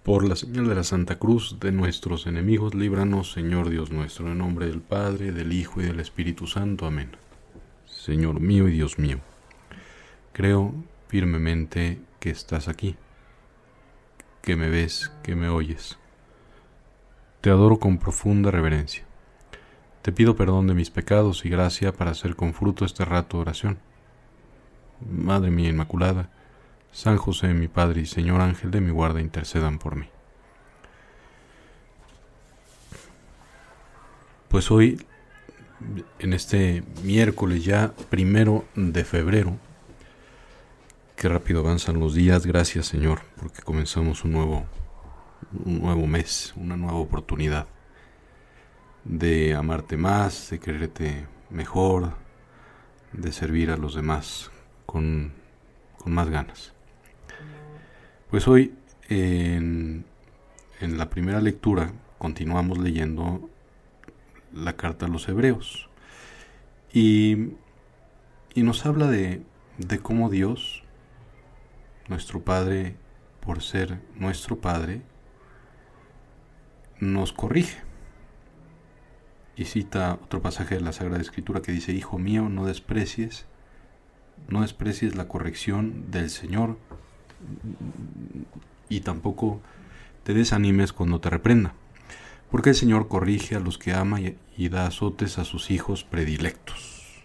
Por la señal de la Santa Cruz de nuestros enemigos, líbranos, Señor Dios nuestro, en nombre del Padre, del Hijo y del Espíritu Santo. Amén. Señor mío y Dios mío, creo firmemente que estás aquí, que me ves, que me oyes. Te adoro con profunda reverencia. Te pido perdón de mis pecados y gracia para hacer con fruto este rato de oración. Madre mía Inmaculada, San José, mi Padre y Señor Ángel de mi guarda, intercedan por mí. Pues hoy, en este miércoles ya 1 de febrero, qué rápido avanzan los días, gracias Señor, porque comenzamos un nuevo mes, una nueva oportunidad de amarte más, de quererte mejor, de servir a los demás con más ganas. Pues hoy, en la primera lectura, continuamos leyendo la carta a los Hebreos. Y nos habla de cómo Dios, nuestro Padre, por ser nuestro Padre, nos corrige. Y cita otro pasaje de la Sagrada Escritura que dice: Hijo mío, no desprecies la corrección del Señor, y tampoco te desanimes cuando te reprenda, porque el Señor corrige a los que ama y da azotes a sus hijos predilectos.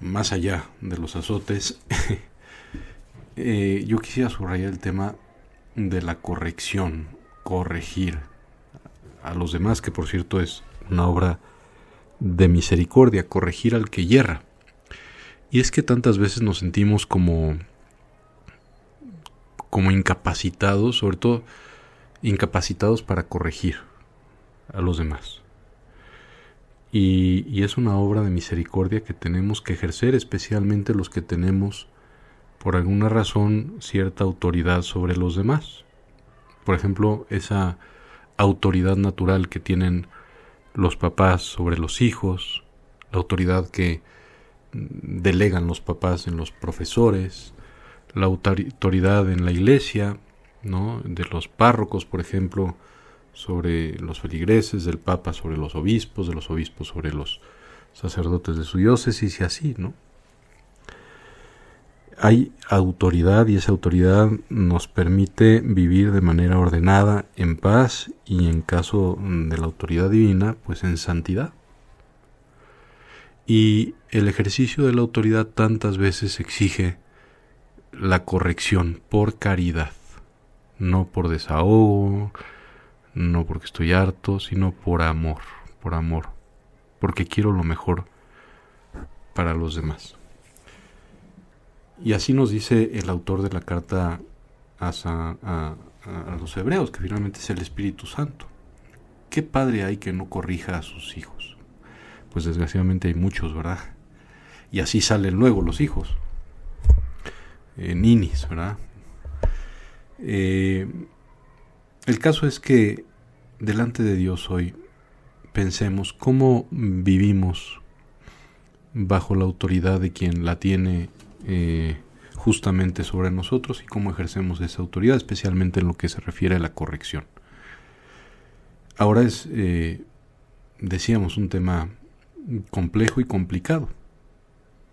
Más allá de los azotes, yo quisiera subrayar el tema de la corrección, corregir a los demás, que por cierto es una obra de misericordia, corregir al que yerra. Y es que tantas veces nos sentimos como incapacitados, sobre todo incapacitados para corregir a los demás. Y es una obra de misericordia que tenemos que ejercer, especialmente los que tenemos, por alguna razón, cierta autoridad sobre los demás. Por ejemplo, esa autoridad natural que tienen los papás sobre los hijos, la autoridad que delegan los papás en los profesores, la autoridad en la iglesia, ¿no?, de los párrocos, por ejemplo, sobre los feligreses, del Papa sobre los obispos, de los obispos sobre los sacerdotes de su diócesis y así, ¿no? Hay autoridad y esa autoridad nos permite vivir de manera ordenada, en paz y, en caso de la autoridad divina, pues en santidad. Y el ejercicio de la autoridad tantas veces exige la corrección por caridad, no por desahogo, no porque estoy harto, sino por amor, porque quiero lo mejor para los demás. Y así nos dice el autor de la carta a los Hebreos, que finalmente es el Espíritu Santo. ¿Qué padre hay que no corrija a sus hijos? Pues desgraciadamente hay muchos, ¿verdad? Y así salen luego los hijos. Ninis, ¿verdad? El caso es que delante de Dios hoy pensemos cómo vivimos bajo la autoridad de quien la tiene justamente sobre nosotros y cómo ejercemos esa autoridad, especialmente en lo que se refiere a la corrección. Ahora es, decíamos, un tema complejo y complicado.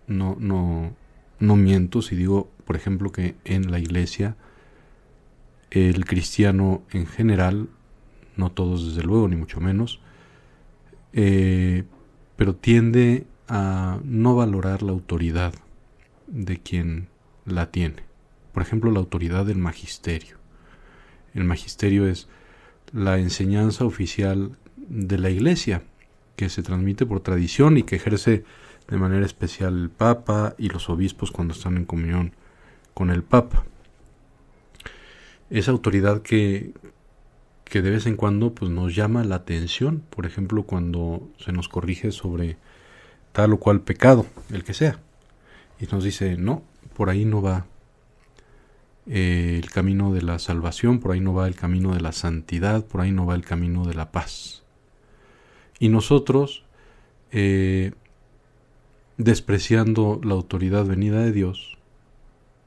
No miento si digo, por ejemplo, que en la iglesia el cristiano en general, no todos desde luego, ni mucho menos, pero tiende a no valorar la autoridad de quien la tiene. Por ejemplo, la autoridad del magisterio. El magisterio es la enseñanza oficial de la iglesia, que se transmite por tradición y que ejerce de manera especial el Papa y los obispos cuando están en comunión con el Papa. Esa autoridad que de vez en cuando pues nos llama la atención, por ejemplo, cuando se nos corrige sobre tal o cual pecado, el que sea, y nos dice: no, por ahí no va el camino de la salvación, por ahí no va el camino de la santidad, por ahí no va el camino de la paz. Y nosotros, despreciando la autoridad venida de Dios,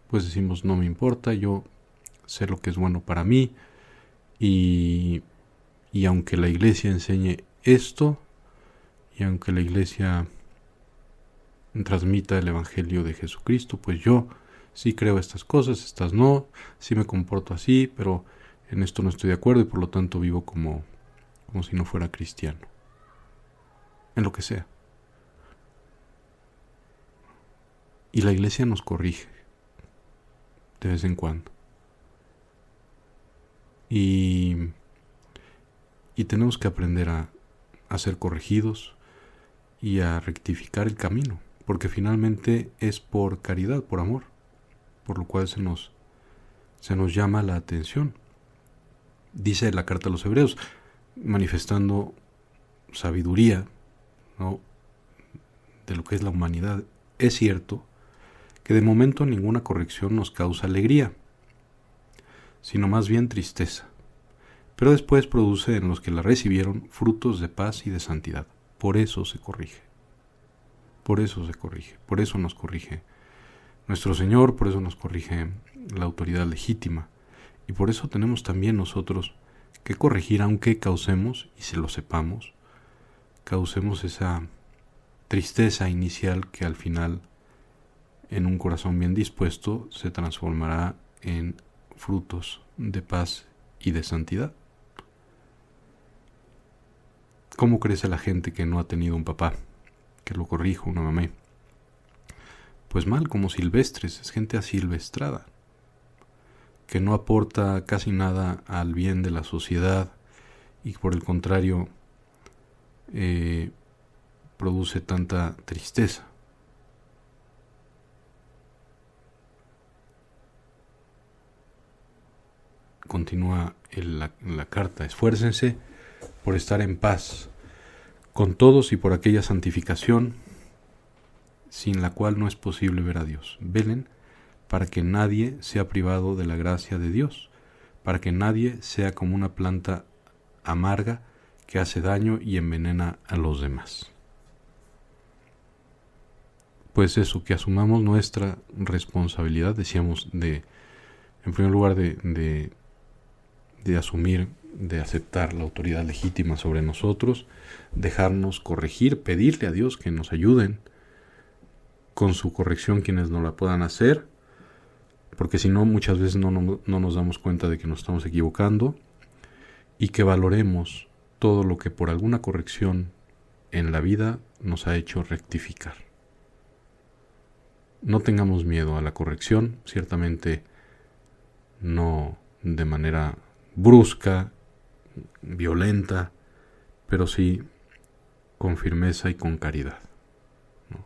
pues decimos: no me importa, yo sé lo que es bueno para mí, y aunque la iglesia enseñe esto, y aunque la iglesia transmita el evangelio de Jesucristo, pues yo sí creo estas cosas, estas no, sí me comporto así, pero en esto no estoy de acuerdo y por lo tanto vivo como si no fuera cristiano, en lo que sea. Y la iglesia nos corrige de vez en cuando. Y tenemos que aprender a ser corregidos y a rectificar el camino, porque finalmente es por caridad, por amor, por lo cual se nos llama la atención. Dice la carta a los Hebreos, manifestando sabiduría, ¿no?, de lo que es la humanidad. Es cierto que de momento ninguna corrección nos causa alegría, sino más bien tristeza, pero después produce en los que la recibieron frutos de paz y de santidad. Por eso se corrige, por eso nos corrige nuestro Señor, por eso nos corrige la autoridad legítima, y por eso tenemos también nosotros que corregir, aunque causemos, y se lo sepamos, causemos esa tristeza inicial que al final, en un corazón bien dispuesto, se transformará en frutos de paz y de santidad. ¿Cómo crece la gente que no ha tenido un papá que lo corrija, una mamá? Pues mal, como silvestres, es gente asilvestrada, que no aporta casi nada al bien de la sociedad y por el contrario produce tanta tristeza. Continúa la carta: esfuércense por estar en paz con todos y por aquella santificación sin la cual no es posible ver a Dios. Velen para que nadie sea privado de la gracia de Dios, para que nadie sea como una planta amarga que hace daño y envenena a los demás. Pues eso, que asumamos nuestra responsabilidad, decíamos, en primer lugar de asumir, de aceptar la autoridad legítima sobre nosotros, dejarnos corregir, pedirle a Dios que nos ayuden con su corrección quienes no la puedan hacer, porque si no, muchas veces no nos damos cuenta de que nos estamos equivocando, y que valoremos todo lo que por alguna corrección en la vida nos ha hecho rectificar. No tengamos miedo a la corrección, ciertamente no de manera brusca, violenta, pero sí con firmeza y con caridad, ¿no?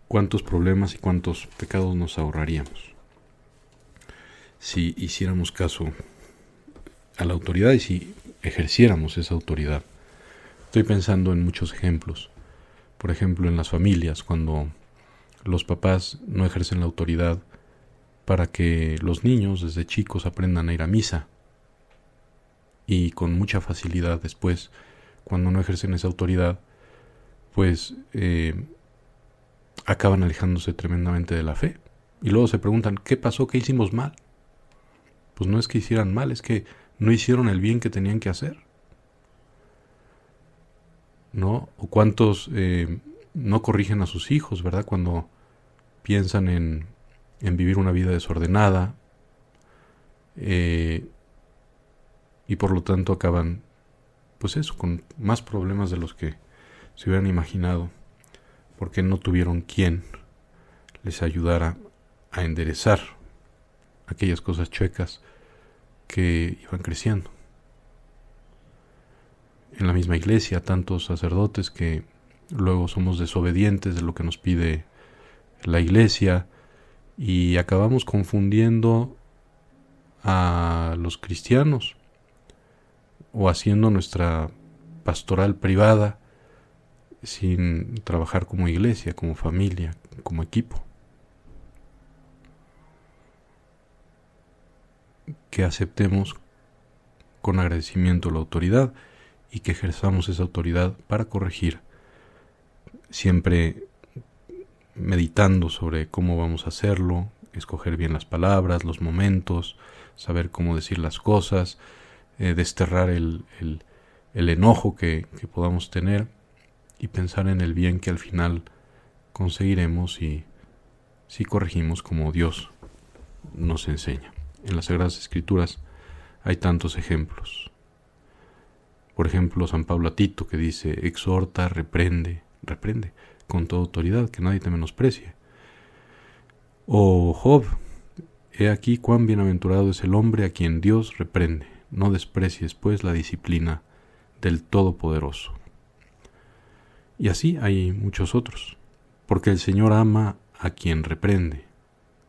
¿Cuántos problemas y cuántos pecados nos ahorraríamos si hiciéramos caso a la autoridad y si ejerciéramos esa autoridad? Estoy pensando en muchos ejemplos. Por ejemplo, en las familias, cuando los papás no ejercen la autoridad para que los niños desde chicos aprendan a ir a misa, y con mucha facilidad después, cuando no ejercen esa autoridad, pues acaban alejándose tremendamente de la fe, y luego se preguntan, ¿qué pasó? ¿Qué hicimos mal? Pues no es que hicieran mal, es que no hicieron el bien que tenían que hacer, ¿no? O cuántos no corrigen a sus hijos, ¿verdad? Cuando piensan en vivir una vida desordenada, y por lo tanto acaban, pues eso, con más problemas de los que se hubieran imaginado, porque no tuvieron quien les ayudara a enderezar aquellas cosas chuecas que iban creciendo. En la misma iglesia, tantos sacerdotes que luego somos desobedientes de lo que nos pide la iglesia y acabamos confundiendo a los cristianos o haciendo nuestra pastoral privada sin trabajar como iglesia, como familia, como equipo. Que aceptemos con agradecimiento la autoridad y que ejerzamos esa autoridad para corregir, siempre meditando sobre cómo vamos a hacerlo, escoger bien las palabras, los momentos, saber cómo decir las cosas, desterrar el enojo que podamos tener y pensar en el bien que al final conseguiremos si corregimos como Dios nos enseña. En las Sagradas Escrituras hay tantos ejemplos. Por ejemplo, San Pablo a Tito, que dice: exhorta, reprende con toda autoridad, que nadie te menosprecie. O Job: he aquí cuán bienaventurado es el hombre a quien Dios reprende, no desprecies pues la disciplina del Todopoderoso. Y así hay muchos otros, porque el Señor ama a quien reprende,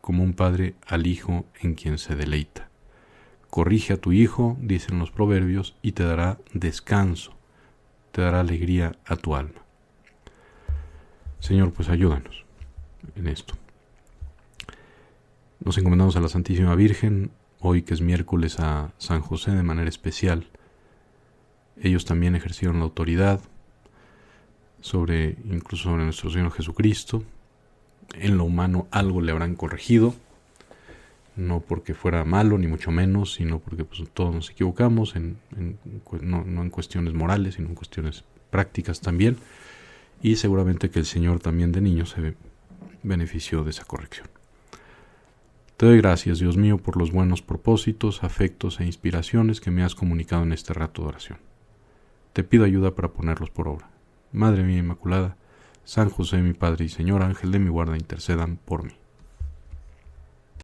como un padre al hijo en quien se deleita. Corrige a tu hijo, dicen los proverbios, y te dará descanso, te dará alegría a tu alma. Señor, pues ayúdanos en esto. Nos encomendamos a la Santísima Virgen, hoy que es miércoles a San José de manera especial. Ellos también ejercieron la autoridad incluso sobre nuestro Señor Jesucristo. En lo humano algo le habrán corregido, no porque fuera malo ni mucho menos, sino porque pues, todos nos equivocamos, no en cuestiones morales, sino en cuestiones prácticas también, y seguramente que el Señor también de niño se benefició de esa corrección. Te doy gracias, Dios mío, por los buenos propósitos, afectos e inspiraciones que me has comunicado en este rato de oración. Te pido ayuda para ponerlos por obra. Madre mía Inmaculada, San José, mi Padre y Señor, ángel de mi guarda, intercedan por mí.